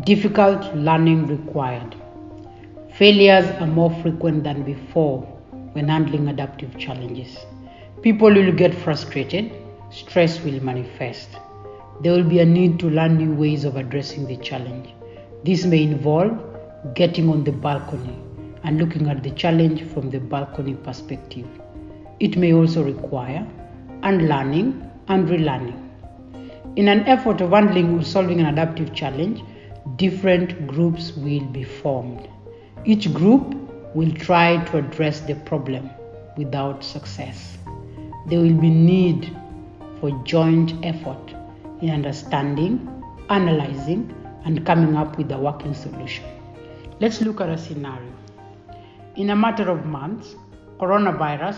Difficult learning required. Failures are more frequent than before when handling adaptive challenges. People will get frustrated, stress will manifest. There will be a need to learn new ways of addressing the challenge. This may involve getting on the balcony and looking at the challenge from the balcony perspective. It may also require unlearning and relearning. In an effort of handling or solving an adaptive challenge, different groups will be formed. Each group will try to address the problem without success. There will be need for joint effort in understanding, analyzing, and coming up with a working solution. Let's look at a scenario. In a matter of months, coronavirus,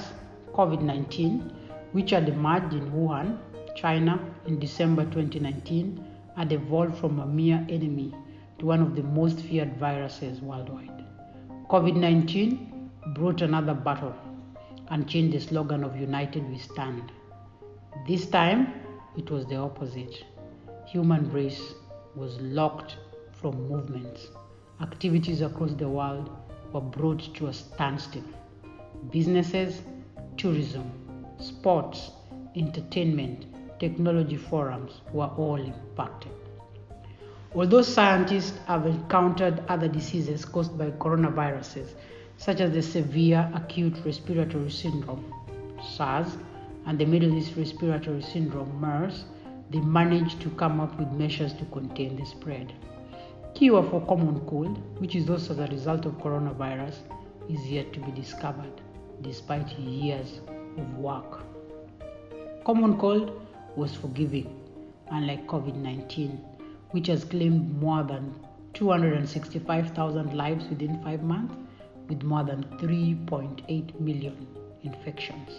COVID-19, which had emerged in Wuhan, China in December 2019, had evolved from a mere enemy to one of the most feared viruses worldwide. COVID-19 brought another battle and changed the slogan of United We Stand. This time, it was the opposite. Human race was locked from movements. Activities across the world were brought to a standstill. Businesses, tourism, sports, entertainment, technology forums were all impacted. Although scientists have encountered other diseases caused by coronaviruses, such as the severe acute respiratory syndrome, SARS, and the Middle East respiratory syndrome, MERS, they managed to come up with measures to contain the spread. Cure for common cold, which is also the result of coronavirus, is yet to be discovered, despite years of work. Common cold was forgiving, unlike COVID-19, which has claimed more than 265,000 lives within 5 months, with more than 3.8 million infections.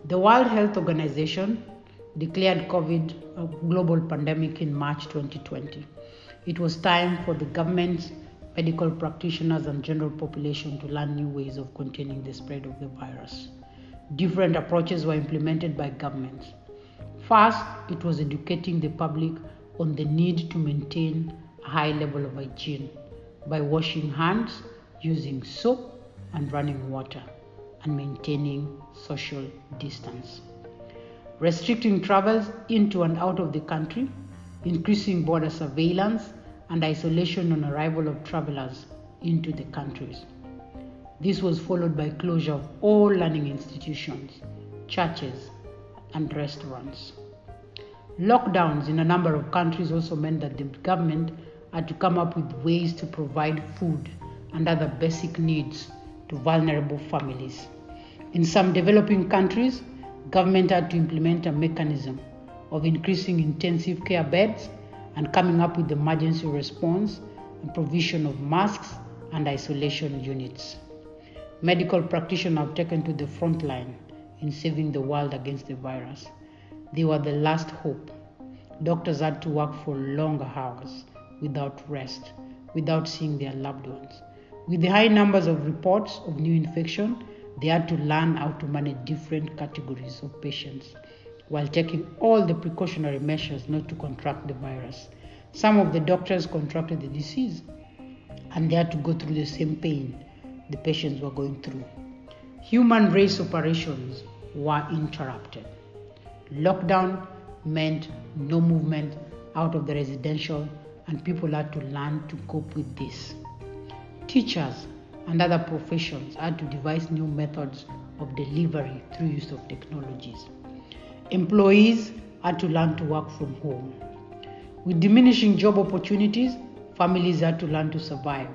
The World Health Organization declared COVID a global pandemic in March 2020. It was time for the governments, medical practitioners, and general population to learn new ways of containing the spread of the virus. Different approaches were implemented by governments. First, it was educating the public on the need to maintain a high level of hygiene by washing hands, using soap and running water, and maintaining social distance. Restricting travels into and out of the country, increasing border surveillance and isolation on arrival of travelers into the countries. This was followed by closure of all learning institutions, churches, and restaurants. Lockdowns in a number of countries also meant that the government had to come up with ways to provide food and other basic needs to vulnerable families. In some developing countries, government had to implement a mechanism of increasing intensive care beds and coming up with emergency response and provision of masks and isolation units. Medical practitioners have taken to the front line in saving the world against the virus. They were the last hope. Doctors had to work for longer hours without rest, without seeing their loved ones. With the high numbers of reports of new infection, they had to learn how to manage different categories of patients while taking all the precautionary measures not to contract the virus. Some of the doctors contracted the disease and they had to go through the same pain the patients were going through. Human race operations were interrupted. Lockdown meant no movement out of the residential, and people had to learn to cope with this. Teachers and other professions had to devise new methods of delivery through use of technologies. Employees had to learn to work from home. With diminishing job opportunities, families had to learn to survive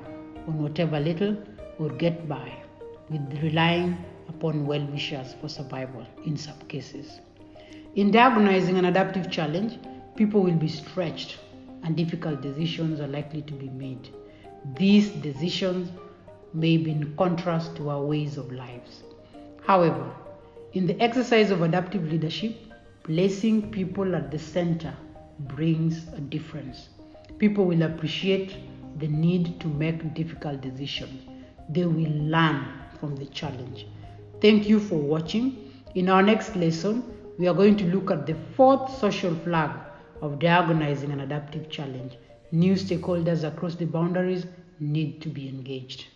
on whatever little or get by, with relying upon well-wishers for survival in some cases. In diagnosing an adaptive challenge, people will be stretched and difficult decisions are likely to be made. These decisions may be in contrast to our ways of lives. However, in the exercise of adaptive leadership, placing people at the center brings a difference. People will appreciate the need to make difficult decisions. They will learn from the challenge. Thank you for watching. In our next lesson, we are going to look at the fourth social flag of diagnosing an adaptive challenge, New stakeholders across the boundaries need to be engaged.